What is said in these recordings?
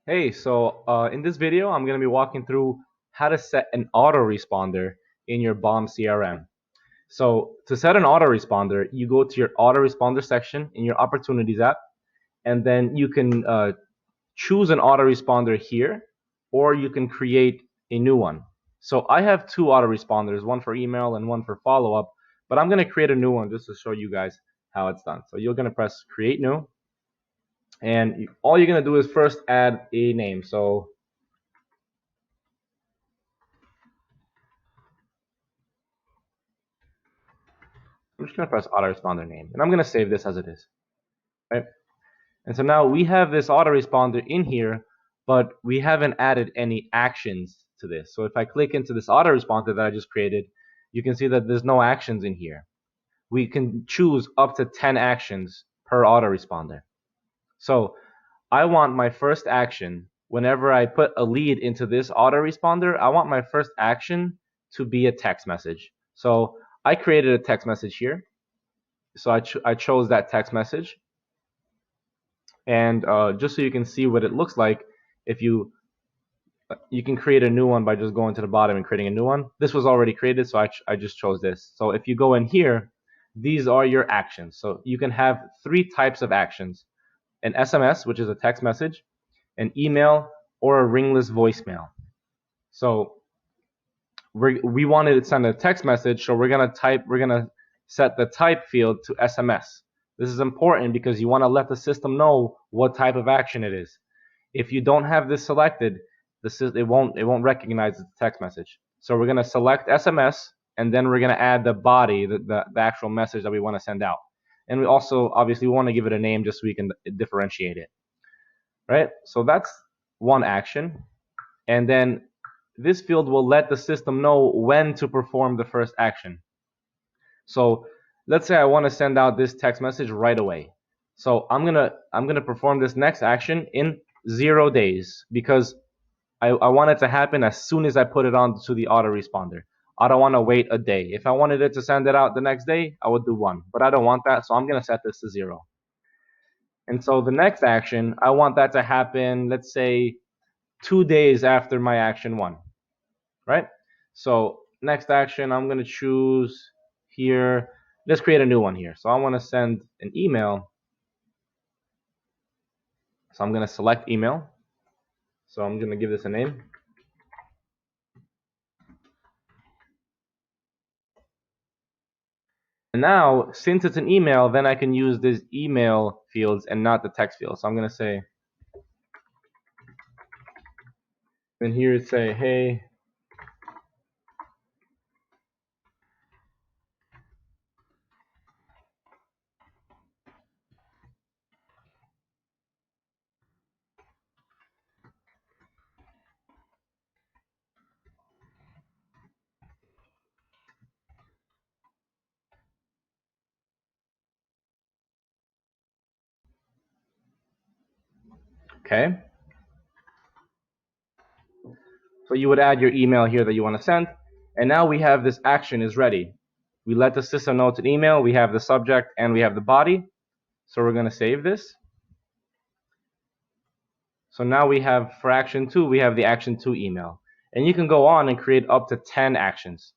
Hey, in this video, I'm going to be walking through how to set an autoresponder in your Bomb CRM. So to set an autoresponder, you go to your autoresponder section in your Opportunities app, and then you can choose an autoresponder here, or you can create a new one. So I have two autoresponders, one for email and one for follow-up, but I'm going to create a new one just to show you guys how it's done. So you're going to press Create New, and all you're going to do is first add a name. So I'm just going to press autoresponder name, and I'm going to save this as it is, right? And so now we have this autoresponder in here, but we haven't added any actions to this. So if I click into this autoresponder that I just created, you can see that there's no actions in here. We can choose up to 10 actions per autoresponder. So I want my first action, whenever I put a lead into this autoresponder, I want my first action to be a text message. So I created a text message here. So I chose that text message, and just so you can see what it looks like, if you can create a new one by just going to the bottom and creating a new one. This was already created, so I just chose this. So if you go in here, these are your actions. So you can have three types of actions: an SMS, which is a text message, an email, or a ringless voicemail. So we wanted to send a text message, so we're gonna set the type field to SMS. This is important because you want to let the system know what type of action it is. If you don't have this selected, it won't recognize the text message. So we're gonna select SMS, and then we're gonna add the body, the actual message that we want to send out. And we also obviously want to give it a name just so we can differentiate it, right? So that's one action, and then this field will let the system know when to perform the first action. So let's say I want to send out this text message right away. So I'm gonna perform this next action in 0 days because I want it to happen as soon as I put it on to the autoresponder. I don't want to wait a day. If I wanted it to send it out the next day, I would do 1, but I don't want that, so I'm gonna set this to 0. And so the next action, I want that to happen, let's say 2 days after my action 1, right? So next action, I'm gonna choose here. Let's create a new one here. So I want to send an email. So I'm gonna select email. So I'm gonna give this a name. And now, since it's an email, then I can use these email fields and not the text field. So I'm gonna say, and here say, hey, okay. So you would add your email here that you want to send, and now we have this action is ready. We let the system know it's an email, we have the subject, and we have the body. So we're gonna save this. So now we have, for action 2, we have the action 2 email. And you can go on and create up to 10 actions.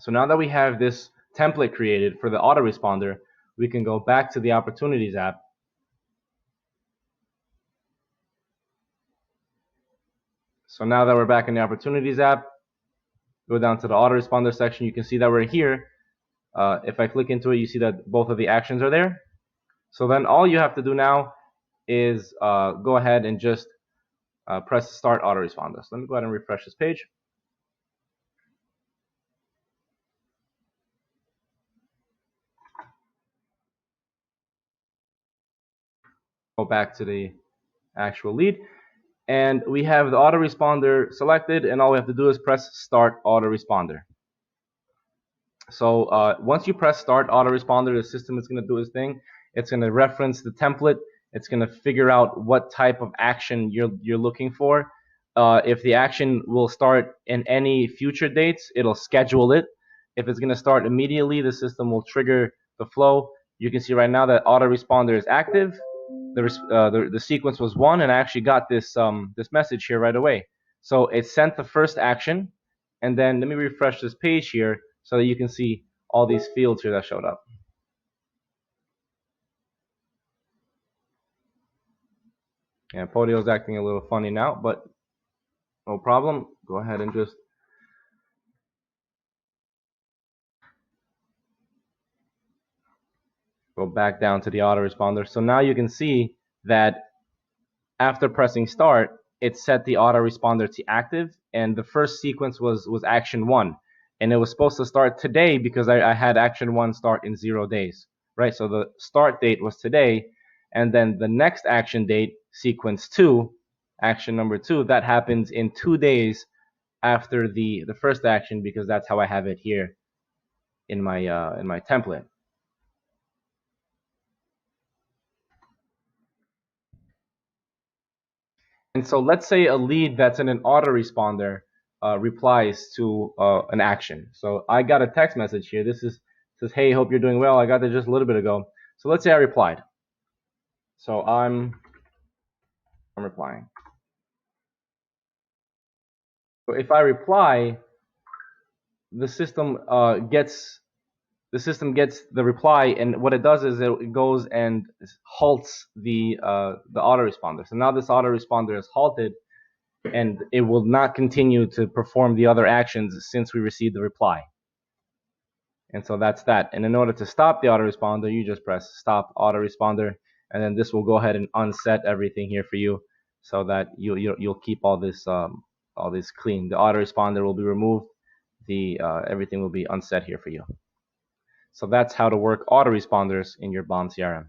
So now that we have this template created for the autoresponder, we can go back to the Opportunities app. So now that we're back in the Opportunities app, go down to the autoresponder section, you can see that we're here. If I click into it, you see that both of the actions are there. So then all you have to do now is go ahead and just press Start Autoresponder. So let me go ahead and refresh this page. Go back to the actual lead. And we have the autoresponder selected, and all we have to do is press Start Autoresponder. So once you press Start Autoresponder, the system is going to do its thing. It's going to reference the template. It's going to figure out what type of action you're looking for. If the action will start in any future dates, it'll schedule it. If it's going to start immediately, the system will trigger the flow. You can see right now that autoresponder is active, the sequence was 1, and I actually got this message here right away. So it sent the first action, and then let me refresh this page here so that you can see all these fields here that showed up. And Podio's acting a little funny now, but no problem. Go ahead and just go back down to the autoresponder. So now you can see that after pressing start, it set the autoresponder to active, and the first sequence was action 1. And it was supposed to start today because I had action 1 start in 0 days, right? So the start date was today, and then the next action date, sequence 2, action number 2, that happens in 2 days after the first action, because that's how I have it here in my template. And so let's say a lead that's in an autoresponder replies to an action. So I got a text message here. This says, "Hey, hope you're doing well." I got this just a little bit ago. So let's say I replied. So I'm replying. So if I reply, the system gets the reply, and what it does is it goes and halts the autoresponder. So now this autoresponder is halted, and it will not continue to perform the other actions since we received the reply. And so that's that. And in order to stop the autoresponder, you just press stop autoresponder, and then this will go ahead and unset everything here for you, so that you'll keep all this clean. The autoresponder will be removed. The everything will be unset here for you. So that's how to work autoresponders in your Bomb CRM.